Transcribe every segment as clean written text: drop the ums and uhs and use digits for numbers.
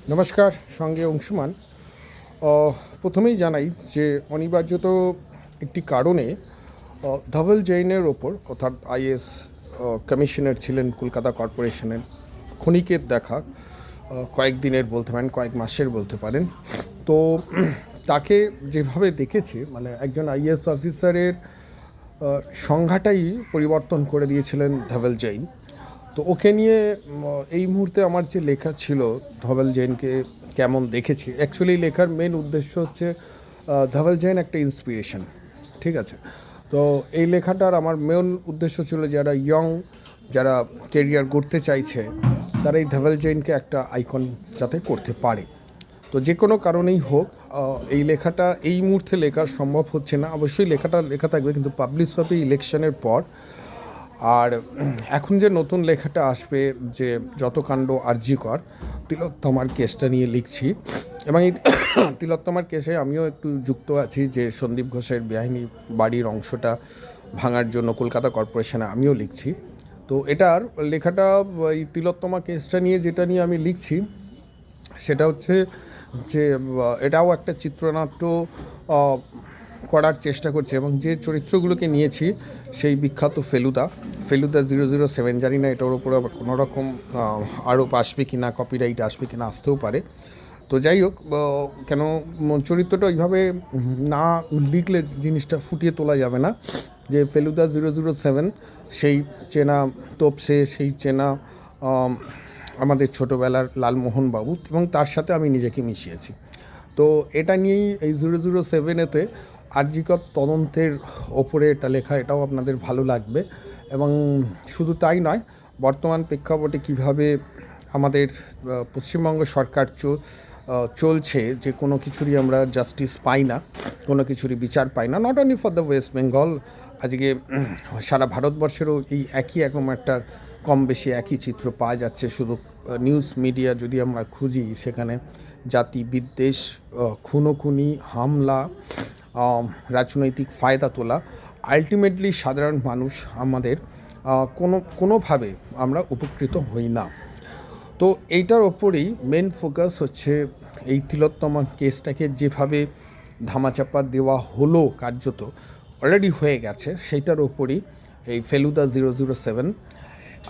নমস্কার, সঙ্গে অংশুমান। প্রথমেই জানাই যে অনিবার্যত একটি কারণে ধবল জৈনের ওপর, অর্থাৎ আইএস কমিশনার ছিলেন কলকাতা কর্পোরেশনের, ক্ষণিকের দেখা, কয়েকদিনের বলতে পারেন, কয়েক মাসের বলতে পারেন। তো তাকে যেভাবে দেখেছি, মানে একজন আইএস অফিসারের সংজ্ঞাটাই পরিবর্তন করে দিয়েছিলেন ধবল জৈন। তো ওকে নিয়ে এই মুহূর্তে আমার যে লেখা ছিল, ধবল জৈনকে কেমন দেখেছি, অ্যাকচুয়ালি লেখার মেন উদ্দেশ্য হচ্ছে ধবল জৈন একটা ইন্সপিরেশন, ঠিক আছে। তো এই লেখাটার আমার মেন উদ্দেশ্য ছিল যারা যারা কেরিয়ার গড়তে চাইছে, তারা এই ধবল জৈনকে একটা আইকন যাতে করতে পারে। তো যে কোনো কারণেই হোক, এই লেখাটা এই মুহূর্তে লেখা সম্ভব হচ্ছে না। অবশ্যই লেখা থাকবে, কিন্তু পাবলিশ হবে ইলেকশনের পর। আর এখন যে নতুন লেখাটা আসবে, যে যত কাণ্ড আরজিকর, তিলোত্তমার কেসটা নিয়ে লিখছি। এবং এই তিলোত্তমার কেসে আমিও একটু যুক্ত আছি, যে সন্দীপ ঘোষের বেআইনি বাড়ির অংশটা ভাঙার জন্য কলকাতা কর্পোরেশনে আমিও লিখছি। তো এটার লেখাটা, এই তিলোত্তমা কেসটা নিয়ে যেটা নিয়ে আমি লিখছি, সেটা হচ্ছে যে এটাও একটা চিত্রনাট্য করার চেষ্টা করছে। এবং যে চরিত্রগুলোকে নিয়েছি, সেই বিখ্যাত ফেলুদা 007, জানি না এটার উপরে আবার কোনো রকম আরোপ আসবে কি না, কপিরাইট আসবে কি না, আসতেও পারে। তো যাই হোক, কেন চরিত্রটা ওইভাবে না লিখলে জিনিসটা ফুটিয়ে তোলা যাবে না। যে ফেলুদা 007, সেই চেনা তোপসে, সেই চেনা আমাদের ছোটোবেলার লালমোহন বাবু, এবং তার সাথে আমি নিজেকে মিশিয়েছি। তো এটা নিয়েই এই 007-এতে আরজিকর তদন্তের ওপরে এটা লেখা, এটাও আপনাদের ভালো লাগবে। এবং শুধু তাই নয়, বর্তমান প্রেক্ষাপটে কীভাবে আমাদের পশ্চিমবঙ্গ সরকার চলছে, যে কোনো কিছুরই আমরা জাস্টিস পাই না, কোনো কিছুরই বিচার পাই না, not only for the West Bengal, আজকে সারা ভারতবর্ষেরও এই একই রকম একটা কম বেশি একই চিত্র পাওয়া যাচ্ছে। শুধু নিউজ মিডিয়া যদি আমরা খুঁজি, সেখানে জাতি বিদ্বেষ, খুনোখুনি, হামলা, রাজনৈতিক ফায়দা তোলা, আলটিমেটলি সাধারণ মানুষ আমাদের কোনোভাবে আমরা উপকৃত হই না। তো এইটার ওপরেই মেন ফোকাস হচ্ছে, এই তিলোত্তমা কেসটাকে যেভাবে ধামাচাপা দেওয়া হলো, কার্যত অলরেডি হয়ে গেছে, সেইটার ওপরই এই ফেলুদা 007।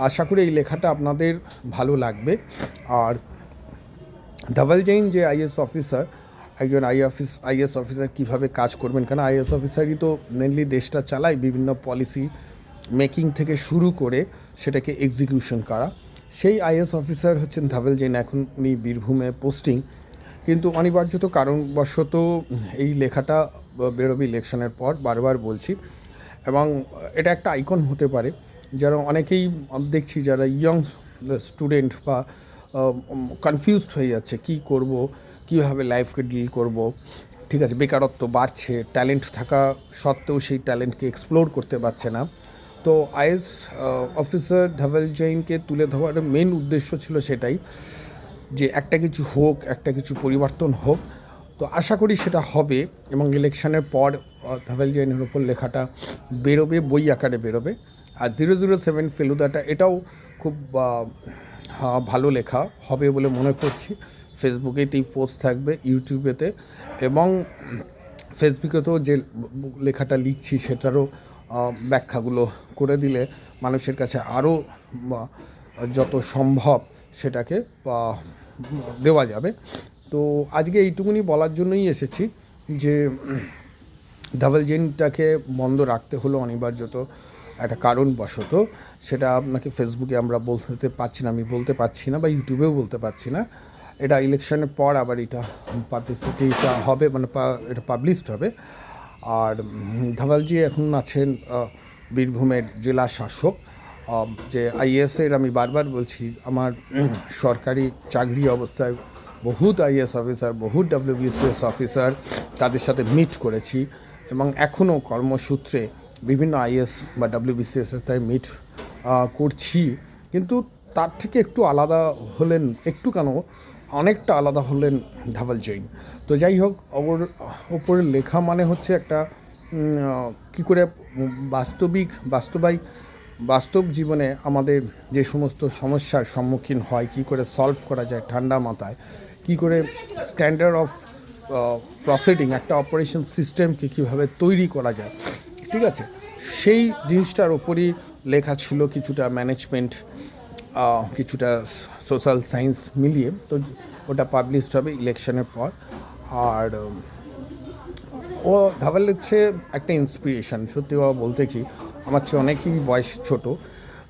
আশা করি এই লেখাটা আপনাদের ভালো লাগবে। আর ধবল জৈন যে আইএস অফিসার, একজন আইএস অফিসার কীভাবে কাজ করবেন, কেন আইএস অফিসারই তো মেনলি দেশটা চালায়, বিভিন্ন পলিসি মেকিং থেকে শুরু করে সেটাকে এক্সিকিউশন করা। সেই আইএস অফিসার হচ্ছেন ধবল জৈন। এখন উনি বীরভূমে পোস্টিং, কিন্তু অনিবার্যত কারণবশত এই লেখাটা বেরোবে ইলেকশনের পর, বারবার বলছি। এবং এটা একটা আইকন হতে পারে, যারা অনেকেই দেখছি যারা ইয়ং স্টুডেন্ট বা কনফিউজড হয়ে যাচ্ছে, কি করব, কীভাবে লাইফকে ডিল করব, ঠিক আছে, বেকারত্ব বাড়ছে, ট্যালেন্ট থাকা সত্ত্বেও সেই ট্যালেন্টকে এক্সপ্লোর করতে পারছে না। তো আইএস অফিসার ধবল জৈনকে তুলে ধরার মেন উদ্দেশ্য ছিল সেটাই, যে একটা কিছু হোক, একটা কিছু পরিবর্তন হোক। তো আশা করি সেটা হবে, এবং ইলেকশনের পর ধবল জৈনের উপর লেখাটা বেরোবে, বই আকারে বেরোবে। আর 007 ফেলুদাটা, এটাও খুব ভালো লেখা হবে বলে মনে করছি। ফেসবুকেতেই পোস্ট থাকবে, ইউটিউবেতে, এবং ফেসবুকেতেও যে লেখাটা লিখছি সেটারও ব্যাখ্যাগুলো করে দিলে মানুষের কাছে আরও যত সম্ভব সেটাকে দেওয়া যাবে। তো আজকে এইটুকুনি বলার জন্যই এসেছি, যে ধবল জৈনটাকে বন্ধ রাখতে হলো অনিবার্যত একটা কারণবশত। সেটা আপনাকে ফেসবুকে আমরা বলতে পারছি না, আমি বলতে পারছি না, বা ইউটিউবেও বলতে পারছি না। এটা ইলেকশনের পর আবার এটা পাবলিসিটিটা হবে, মানে এটা পাবলিশড হবে। আর ধবলজি এখন আছেন বীরভূমের জেলা শাসক। যে আইএসের, আমি বারবার বলছি, আমার সরকারি চাকরি অবস্থায় বহুত আইএস অফিসার, বহুত ডব্লিউবিসিএস অফিসার, তাদের সাথে মিট করেছি, এবং এখনও কর্মসূত্রে বিভিন্ন আইএস বা ডব্লিউবিসিএসের তাই মিট করছি। কিন্তু তার থেকে একটু আলাদা হলেন, একটু কেন অনেকটা আলাদা হলেন ধবল জৈন। তো যাই হোক, ওপরের লেখা মানে হচ্ছে একটা কী করে বাস্তব জীবনে আমাদের যে সমস্ত সমস্যার সম্মুখীন হয়, কী করে সলভ করা যায় ঠান্ডা মাথায়, কী করে স্ট্যান্ডার্ড অফ প্রসিডিং একটা অপারেশন সিস্টেমকে কীভাবে তৈরি করা যায়, ঠিক আছে, সেই জিনিসটার ওপরই লেখা ছিল, কিছুটা ম্যানেজমেন্ট, কিছুটা সোশ্যাল সায়েন্স মিলিয়ে। তো ওটা পাবলিশড হবে ইলেকশনের পর। আর ও ধাওয়াল হচ্ছে একটা ইন্সপিরেশন, সত্যি কথা বলতে কি আমার চেয়ে অনেকই বয়স ছোট,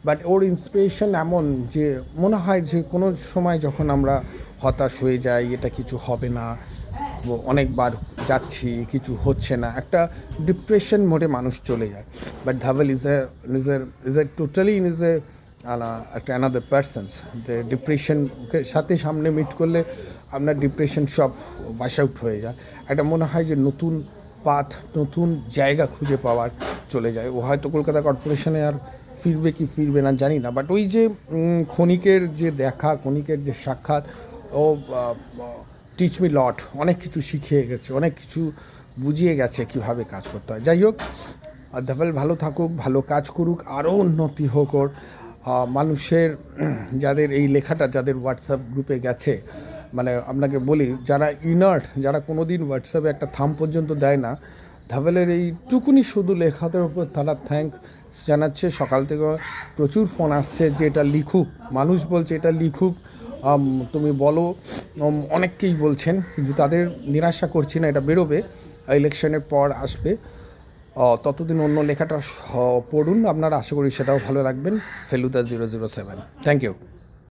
বাট ওর ইন্সপিরেশন এমন যে মনে হয় যে কোনো সময় যখন আমরা হতাশ হয়ে যাই, এটা কিছু হবে না, অনেকবার যাচ্ছি কিছু হচ্ছে না, একটা ডিপ্রেশন মোডে মানুষ চলে যায়। বাট ধাওয়াল ইজ এ টোটালি একটা অ্যানাদার পার্সনস, যে ডিপ্রেশনকে সাথে সামনে মিট করলে আপনার ডিপ্রেশন সব ওয়াশ আউট হয়ে যায়। একটা মনে হয় যে নতুন পাথ, নতুন জায়গা খুঁজে পাওয়ার চলে যায়। ও হয়তো কলকাতা কর্পোরেশনে আর ফিরবে কি ফিরবে না জানি না, বাট ওই যে ক্ষণিকের যে দেখা, ক্ষণিকের যে সাক্ষাৎ, ও টিচ মি লট, অনেক কিছু শিখিয়ে গেছে, অনেক কিছু বুঝিয়ে গেছে কীভাবে কাজ করতে হয়। যাই হোক, ধাওয়াল ভালো থাকুক, ভালো কাজ করুক, আরও উন্নতি হোক ওর। মানুষের যাদের এই লেখাটা, যাদের হোয়াটসঅ্যাপ গ্রুপে গেছে, মানে আপনাকে বলি, যারা ইনার্ট, যারা কোনো দিন হোয়াটসঅ্যাপে একটা থাম পর্যন্ত দেয় না, ধাওয়ালের এইটুকুনি শুধু লেখাদের উপর তারা থ্যাঙ্কস জানাচ্ছে। সকাল থেকে প্রচুর ফোন আসছে যে এটা লিখুক, মানুষ বলছে এটা লিখুক, তুমি বলো, অনেককেই বলছেন, কিন্তু তাদের নিরাশা করছি না, এটা বেরোবে, ইলেকশনের পর আসবে। ততদিন অন্য লেখাটা পড়ুন আপনারা, আশা করি সেটাও ভালো লাগবেন। Feluda 007, thank you.